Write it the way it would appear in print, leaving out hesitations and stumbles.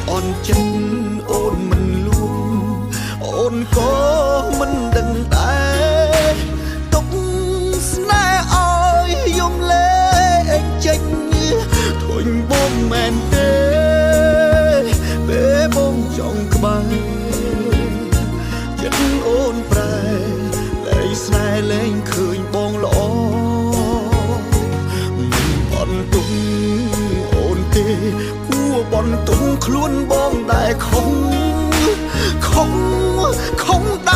อ่อนចិត្តអូនមិនលួងអូនក៏មិនដឹងដែរទុកស្នេហ៍ឲ្យយំលេងចេញធុញបងមែនទេពេលបងចង់ក្បែរចិត្តអូនប្រែលែងស្នេហ៍លែងឃើញបងល្អមិនបន់ទុំអូនទេគួរបន់ទុំខ្លួនបងដែលខំខំដែរ